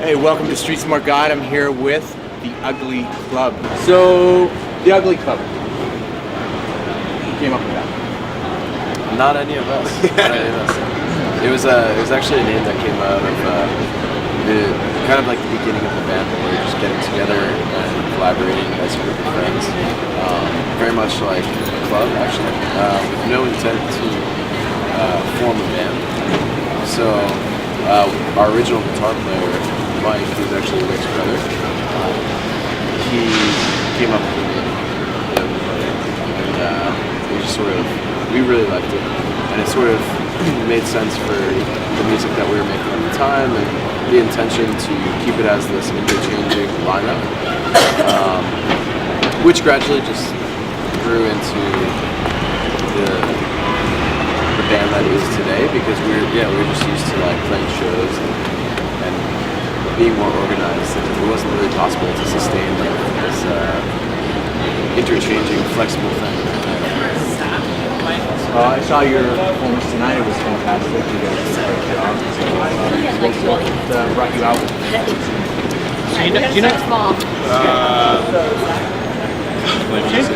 Hey, welcome to Street Smart Guide. I'm here with the Ugly Club. So, the Ugly Club. Who came up with that? Not any of us. Not any of us. It was actually a name that came out of the kind of like the beginning of the band, where we were just getting together and collaborating as a group of friends. Very much like a club, actually, with no intent to form a band. So our original guitar player, Mike, who's actually Rick's brother, he came up with the name, and we really liked it, and it sort of made sense for the music that we were making at the time, and the intention to keep it as this interchanging lineup, which gradually just grew into the band that is today, because we were just used to like playing shows and being more organized, and it wasn't really possible to sustain like this interchanging, flexible thing. I saw your performance tonight. It was fantastic. You guys did a great job. What brought you out? Do you know?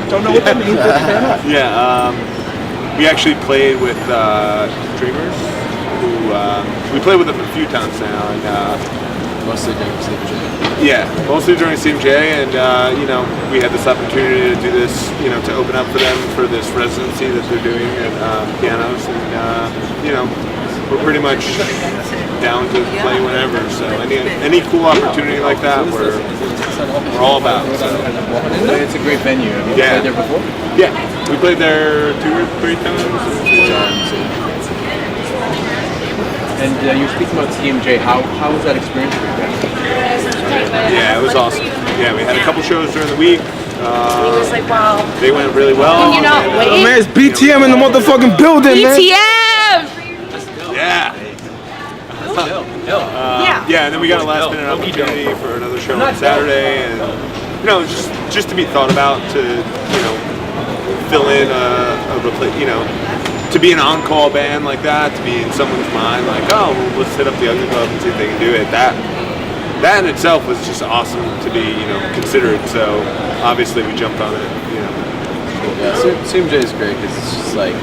Don't know what that means. Yeah, we actually played with Dreamers, who we played with them a few times now, and Mostly during CMJ. yeah, mostly during CMJ, and we had this opportunity to do this, to open up for them for this residency that they're doing at pianos, and we're pretty much down to play whenever. So any cool opportunity like that, we're all about. So. It's a great venue. Have you played there before? Yeah, we played there 2 or 3 times. And you were speaking about CMJ. How was that experience for you guys? Yeah, it was awesome. Yeah, we had a couple shows during the week. He was like, wow. They went really well. Can you not wait? Oh, man, it's BTM in the motherfucking building, man. BTM! Yeah. Yeah, and then we got a last minute opportunity for another show on Saturday, and just to be thought about, to fill in to be an on-call band like that, to be in someone's mind, like, oh, well, let's hit up the Ugly Club and see if they can do it. That in itself was just awesome to be considered. So obviously we jumped on it. Yeah, CMJ is great because it's just like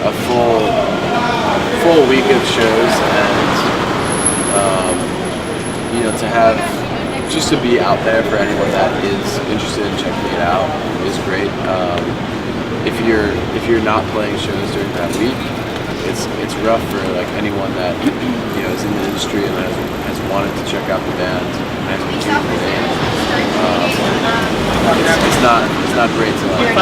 a full week of shows, and to have just to be out there for anyone that is interested in checking it out is great. If you're not playing shows during that week, it's rough for like anyone that is in the industry and has wanted to check out the band and has been tuning it in. It's not great to like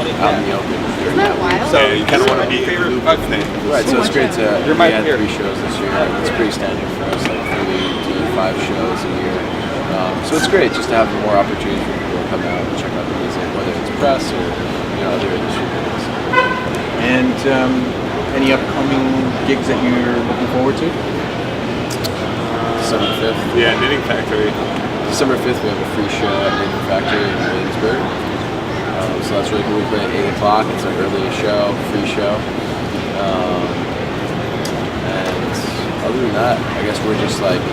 be out in the open during that week. So you kind of want to be in the loop of things. Right, so it's great to we had 3 shows this year. It's pretty standard for us, like 3 to 5 shows a year. So it's great just to have more opportunities for people to come out and check out the music, whether it's press or other industry gigs. And any upcoming gigs that you're looking forward to? December 5th. Yeah, Knitting Factory. December 5th we have a free show at Marten Factory in Williamsburg. So that's really cool. We play at 8 o'clock. It's an early show, free show. And other than that, I guess we're just like,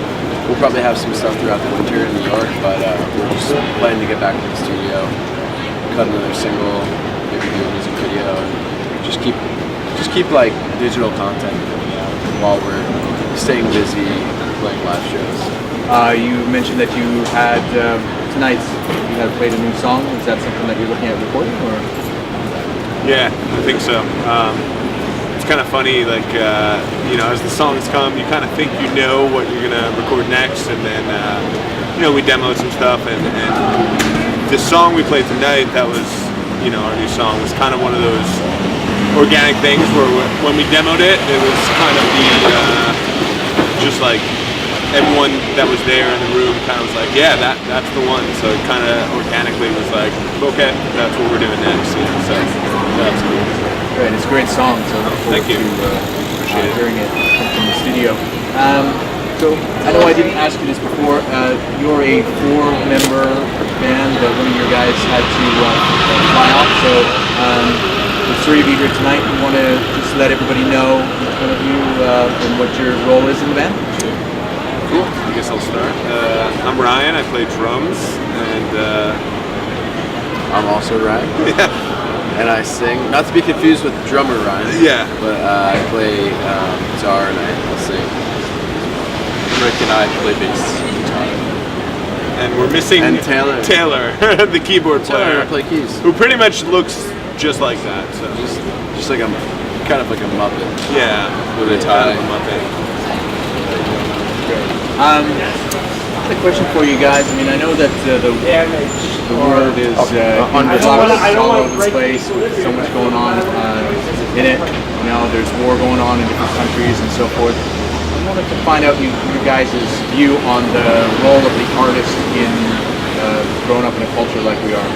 we'll probably have some stuff throughout the winter in New York, but we're just planning to get back to the studio, cut another single, maybe do a music video, and just keep like digital content coming out while we're staying busy playing live shows. You mentioned that you had tonight. You had played a new song. Is that something that you're looking at recording, or? Yeah, I think so. It's kind of funny, like as the songs come, you kind of think what you're gonna record next, and then we demoed some stuff, and the song we played tonight, that was our new song, was kind of one of those organic things where when we demoed it, it was kind of just like everyone that was there in the room kind of was like, yeah, that's the one. So it kind of organically was like, okay, that's what we're doing next. So that's cool. Great, it's a great song. So thank you. Appreciate hearing it from the studio. So I know I didn't ask you this before. You're a 4-member band. One of your guys had to fly off. So the 3 of you here tonight, you want to just let everybody know each one of you and what your role is in the band? Cool. I guess I'll start. I'm Ryan. I play drums, and I'm also Ryan. yeah, And I sing. Not to be confused with drummer Ryan. yeah. But I play guitar and I sing. Rick and I play bass guitar. And we're missing And Taylor. the keyboard Taylor player, and I play keys. who pretty much looks just like that. So Just like a kind of like a Muppet. yeah, With a kind tie. of a Muppet. A question for you guys. I mean, I know that the world is all over the place with so much going on in it. You know, there's war going on in different countries and so forth. I wanted to find out your guys' view on the role of the artist in growing up in a culture like we are.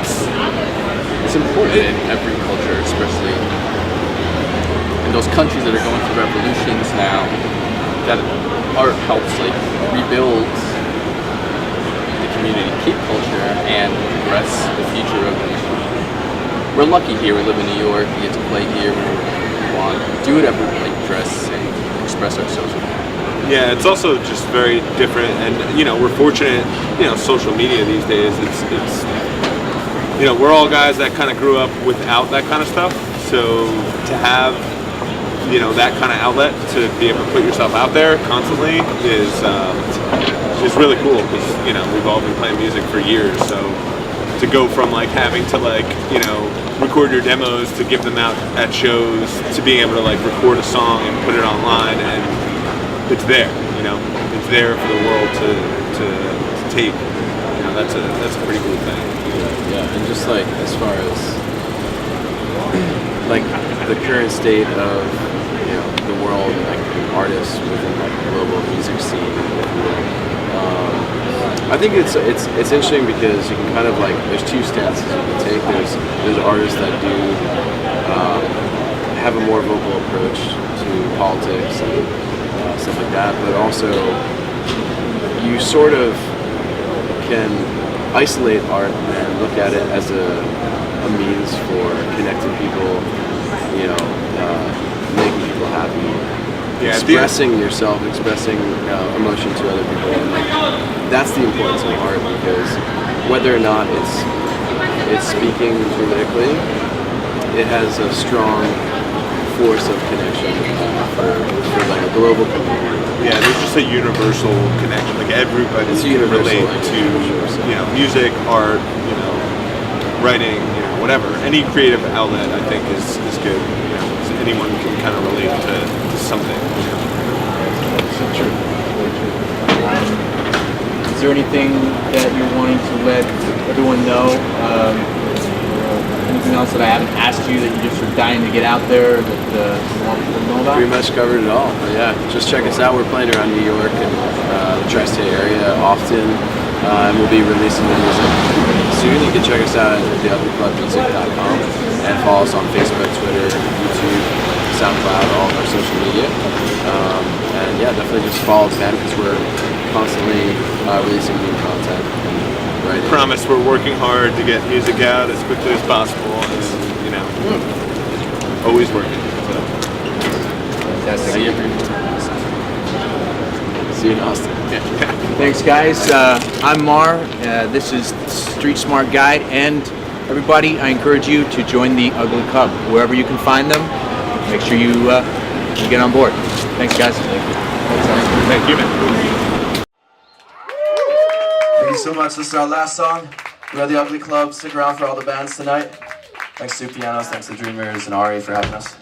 It's important in every culture, especially in those countries that are going through revolutions now, that art helps like rebuild the community, keep culture, and progress the future of it. We're lucky here. We live in New York. We get to play here whenever we want, do whatever we like, dress and express ourselves. Yeah, it's also just very different, and you know, we're fortunate. You know, social media these days. It's you know, we're all guys that kind of grew up without that kind of stuff. So to have, you know, that kind of outlet to be able to put yourself out there constantly is really cool, because you know, we've all been playing music for years. So to go from like having to like, you know, record your demos to give them out at shows, to being able to like record a song and put it online, and it's there, you know, it's there for the world to take. You know, that's a pretty cool thing. Yeah, and just like as far as like the current state of, you know, the world and like artists within like the global music scene, I think it's interesting because you can kind of like, there's two stances you can take. There's artists that do have a more vocal approach to politics and stuff like that, but also you sort of can isolate art and look at it as a means for connecting people, you know, making people happy, Yeah, expressing yourself, expressing emotion to other people. And like, that's the importance of art, because whether or not it's speaking politically, it has a strong force of connection for like a global community. Yeah, there's just a universal connection. Like everybody It's a can universal relate language, to, for sure. you know, music, art, you know, writing, you know, whatever. Any creative outlet, I think, is good. You know, so anyone can kind of relate to something. You know? So true. Is there anything that you're wanting to let everyone know? Anything else that I haven't asked you that you just are dying to get out there that you want people to know about? Pretty much covered it all. But yeah, just check us out. We're playing around New York and the tri-state area often, and we'll be releasing the music soon. You can check us out at thealphabetical.com and follow us on Facebook, Twitter, YouTube, SoundCloud, all of our social media. And yeah, definitely just follow the band, because we're constantly releasing new content. Right. Promise we're working hard to get music out as quickly as possible, and you know, always working. So. Fantastic. See you in Austin. Thanks, guys. I'm Mar. This is Street Smart Guide, and everybody, I encourage you to join the Ugly Cub wherever you can find them. Make sure you get on board. Thanks, guys. Thank you, man. Thank you so much. This is our last song. We are the Ugly Club. Stick around for all the bands tonight. Thanks to Pianos, thanks to Dreamers and Ari for having us.